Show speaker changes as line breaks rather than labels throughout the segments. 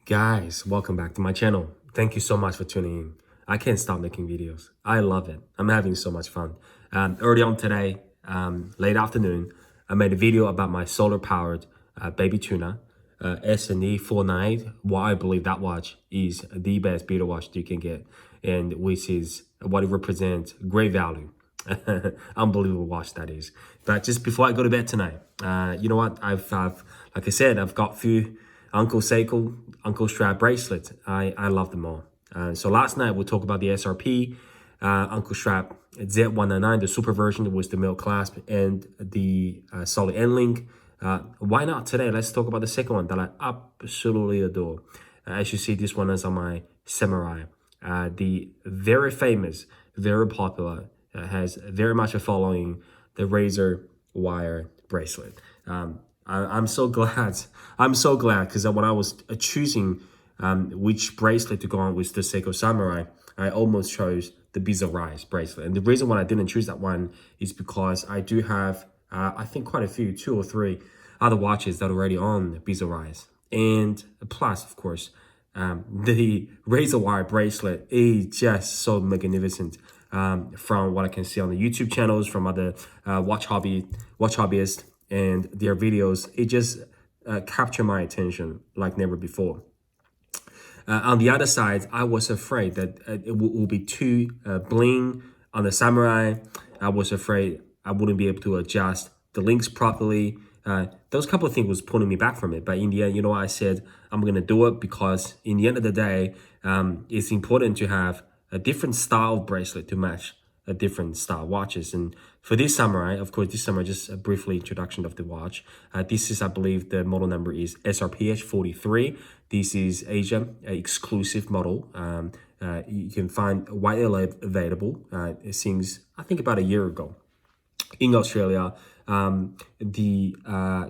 Guys, welcome back to my channel. Thank you so much for tuning in. I can't stop making videos. I love it. I'm having so much fun. Early on today, late afternoon, I made a video about my solar-powered baby tuna, S&E 498. Why I believe that watch is the best beater watch you can get, and which is what it represents, great value. Unbelievable watch that is. But just before I go to bed tonight, you know what? I've like I said, I've got a few Seiko Strap bracelets. I love them all. So last night we talked about the SRP Uncle Strap Z199, the super version was the milk clasp and the solid end link. Why not today? Let's talk about the second one that I absolutely adore. As you see, this one is on my Samurai. The very famous, very popular, has very much a following, the Razor Wire Bracelet. I'm so glad. I'm so glad because when I was choosing which bracelet to go on with the Seiko Samurai, I almost chose the Razor Wire bracelet. And the reason why I didn't choose that one is because I do have, I think quite a few, 2 or 3 other watches that are already on Razor Wire. And plus, of course, the Razor Wire bracelet is just so magnificent. From what I can see on the YouTube channels, from other watch hobbyists and their videos, it just captured my attention like never before. On the other side, I was afraid that it will be too bling on the Samurai. I was afraid I wouldn't be able to adjust the links properly. Those couple of things was pulling me back from it. But in the end, you know what, I said, I'm going to do it because in the end of the day, it's important to have a different style bracelet to match a different style watches. And for this Samurai, of course, this Samurai, just a briefly introduction of the watch. This is, I believe, the model number is SRPH43. This is Asia exclusive model. You can find widely available since I think about a year ago in Australia. The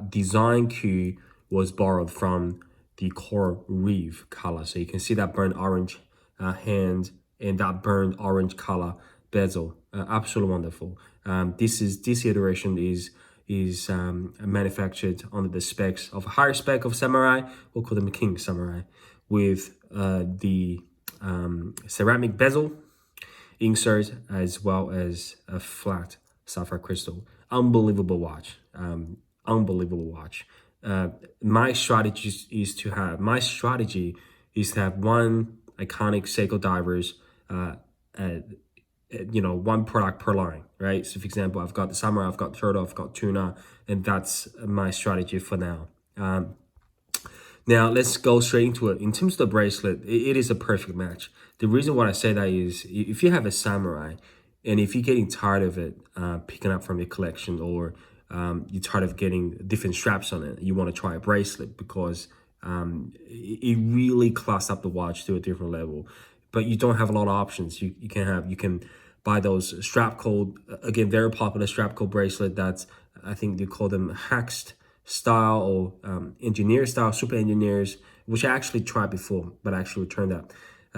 design cue was borrowed from the coral reef color. So you can see that burnt orange hand and that burnt orange color bezel. Absolutely wonderful. This iteration is manufactured under the specs of a higher spec of Samurai. We'll call them King Samurai, with the ceramic bezel insert as well as a flat sapphire crystal. Unbelievable watch. Unbelievable watch. My strategy is to have one iconic Seiko divers, one product per line, right? So for example, I've got the Samurai, I've got Turtle, I've got Tuna, and that's my strategy for now. Now let's go straight into it. In terms of the bracelet, it is a perfect match. The reason why I say that is if you have a Samurai, and if you're getting tired of it picking up from your collection, or you're tired of getting different straps on it, you want to try a bracelet because it really classes up the watch to a different level. But you don't have a lot of options. You can buy those strap code, again, very popular strap code bracelet. That's, I think they call them hacked style or engineer style, super engineers, which I actually tried before, but I actually returned that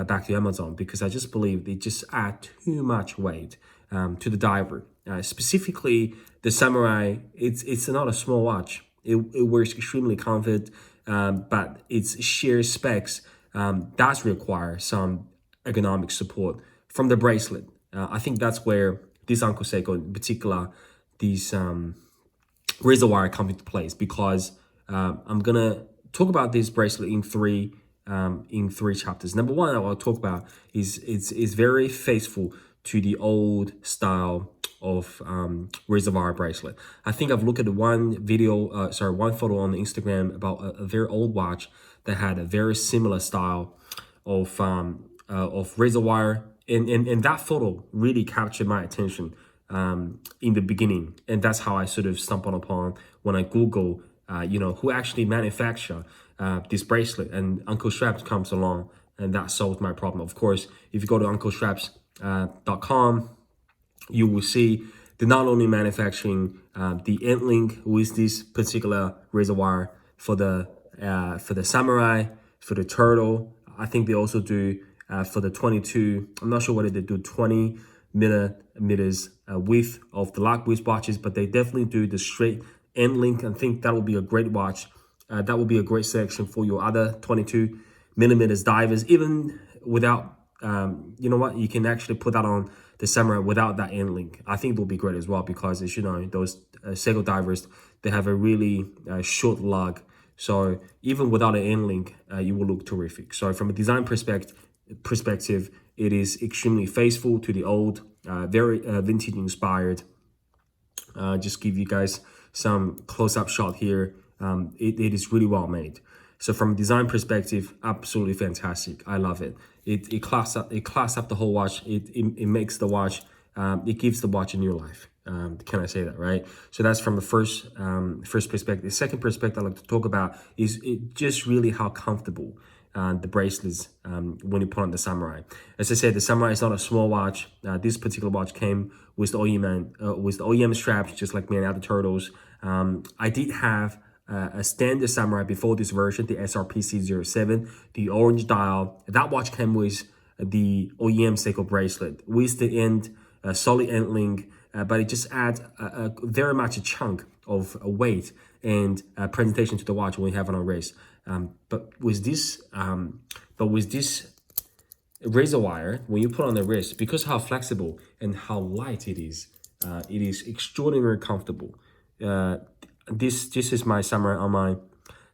back to Amazon because I just believe they just add too much weight to the diver. Specifically, the Samurai, it's not a small watch. It works extremely comfort, but its sheer specs does require some ergonomic support from the bracelet. I think that's where this Uncle Seiko, in particular, these Razor Wire come into place, because I'm gonna talk about this bracelet in three chapters. Number one, I'll talk about is very faithful to the old style of Razor Wire bracelet. I think I've looked at one photo on Instagram about a very old watch that had a very similar style of Razor Wire, and that photo really captured my attention in the beginning, and that's how I sort of stumbled upon when I Google who actually manufacture this bracelet, and Uncle Straps comes along, and that solved my problem. Of course, if you go to unclestraps.com, you will see they're not only manufacturing the end link with this particular Razor Wire for the Samurai, for the Turtle. I think they also do for the 22. I'm not sure whether they do 20 millimeters width of the lock width watches, but they definitely do the straight end link. I think that will be a great watch. That will be a great selection for your other 22 millimeters divers, even without, you know what, you can actually put that on the Samurai without that end link. I think it will be great as well, because as you know, those Seiko divers, they have a really short lug. So even without an end link, you will look terrific. So from a design perspective, it is extremely faithful to the old, very vintage inspired. Just give you guys some close-up shot here. It is really well made. So from a design perspective, absolutely fantastic. I love it. It class up the whole watch. It makes the watch. It gives the watch a new life. Can I say that, right? So that's from the first perspective. The second perspective I like to talk about is just really how comfortable the bracelets when you put on the Samurai. As I said, the Samurai is not a small watch. This particular watch came with the OEM straps, just like many other turtles. I did have a standard Samurai before this version, the SRPC07, the orange dial. That watch came with the OEM Seiko bracelet with the solid end link, but it just adds very much a chunk of weight and presentation to the watch when we have it on wrist. But with this razor wire, when you put on the wrist, because how flexible and how light it is extraordinarily comfortable. This is my Samurai on my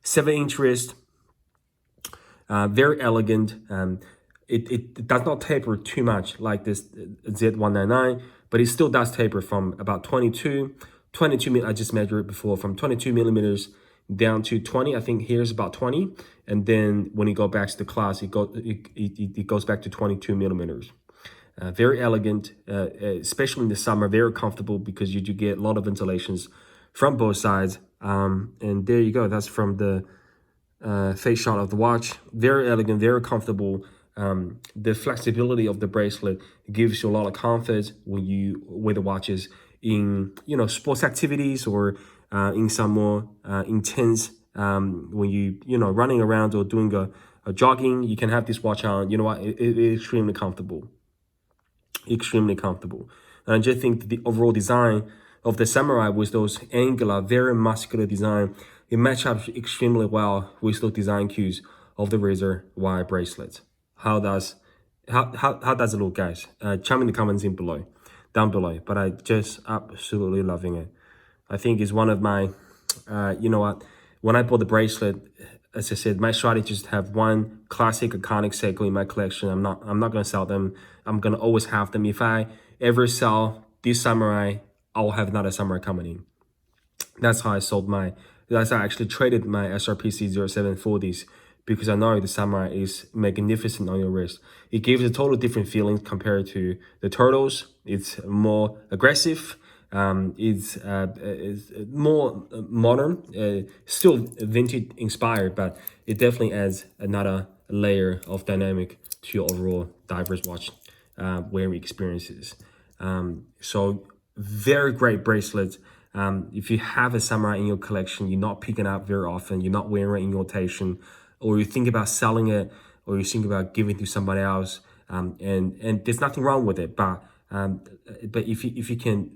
7-inch wrist. Very elegant. It does not taper too much like this Z199, but it still does taper from about 22 I just measured it before, from 22 millimeters down to 20. I think here's about 20, and then when you go back to the class, it goes back to 22 millimeters. Very elegant, especially in the summer. Very comfortable because you do get a lot of ventilations from both sides. And there you go. That's from the face shot of the watch. Very elegant, very comfortable. The flexibility of the bracelet gives you a lot of comfort when you wear the watches in, you know, sports activities or in some more intense when you know, running around or doing a jogging. You can have this watch on. You know what, it is extremely comfortable. Extremely comfortable. And I just think the overall design of the Samurai with those angular, very muscular design, it matches up extremely well with those design cues of the Razor Wire Bracelet. How does it look, guys? Chime in the comments down below. But I just absolutely loving it. I think it's one of my, you know what, when I bought the bracelet, as I said, my strategy is to have one classic iconic Seiko in my collection. I'm not gonna sell them. I'm gonna always have them. If I ever sell this Samurai, I'll have another Samurai coming in. That's how I actually traded my SRPC07 for this, because I know the Samurai is magnificent on your wrist. It gives a totally different feeling compared to the Turtles. It's more aggressive. It's more modern, still vintage inspired, but it definitely adds another layer of dynamic to your overall diverse watch wearing experiences. So very great bracelet. If you have a Samurai in your collection, you're not picking up very often, you're not wearing it in rotation, or you think about selling it, or you think about giving it to somebody else, and there's nothing wrong with it, but if you can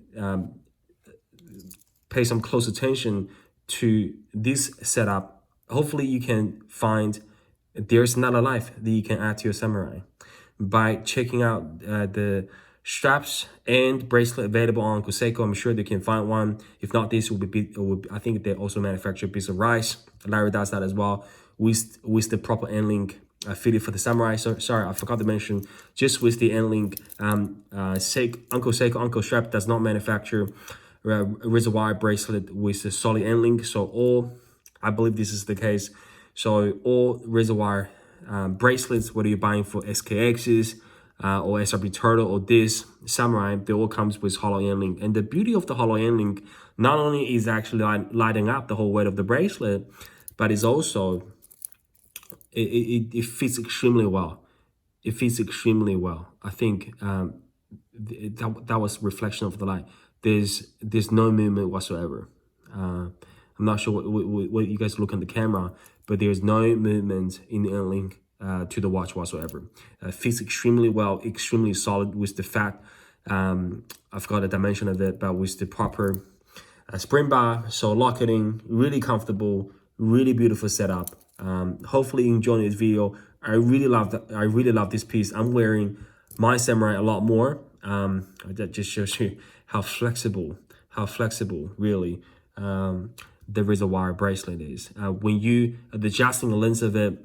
pay some close attention to this setup, hopefully you can find there's another life that you can add to your Samurai by checking out the straps and bracelet available on Seiko. I'm sure they can find one. If not, this will be I think they also manufacture a piece of rice. Larry does that as well with the proper end link fitted for the Samurai. So sorry, I forgot to mention, just with the end link, Uncle Seiko Strap does not manufacture a Razor Wire bracelet with a solid end link. So I believe this is the case. So all Razor Wire bracelets, whether you're buying for SKXs or SRP Turtle or this Samurai, they all comes with hollow end link. And the beauty of the hollow end link not only is actually lighting up the whole weight of the bracelet, but it's also it fits extremely well. It fits extremely well. I think that was reflection of the light. There's no movement whatsoever. I'm not sure what you guys look on the camera, but there's no movement in the end link to the watch whatsoever. Fits extremely well, extremely solid with the fat. I forgot the dimension of it, but with the proper spring bar, so lock it in, really comfortable, really beautiful setup. Hopefully you enjoyed this video. I really love this piece. I'm wearing my samurai a lot more. That just shows you how flexible really the Razor Wire Bracelet is. When you adjusting the length of it,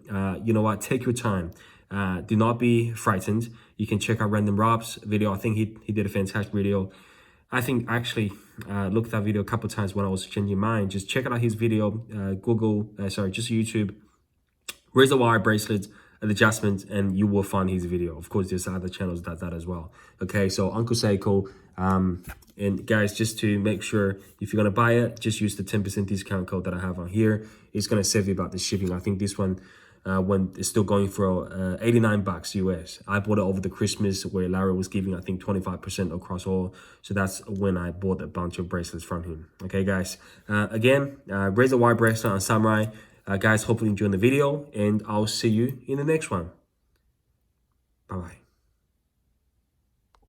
you know what, take your time. Do not be frightened. You can check out Random Rob's video. I think he did a fantastic video. I think actually looked at that video a couple of times when I was changing mine. Just check out his video, just YouTube, Razor Wire Bracelets, adjustments, and you will find his video. Of course, there's other channels that as well. Okay, so Uncle Seiko, and guys, just to make sure, if you're gonna buy it, just use the 10% discount code that I have on here. It's gonna save you about the shipping. I think this one, when it's still going for 89 bucks US. I bought it over the Christmas where Larry was giving, I think, 25% across all. So that's when I bought a bunch of bracelets from him. Okay, guys. Again, Razor Wire Bracelet on Samurai. Guys, hopefully you enjoyed the video, and I'll see you in the next one. Bye-bye.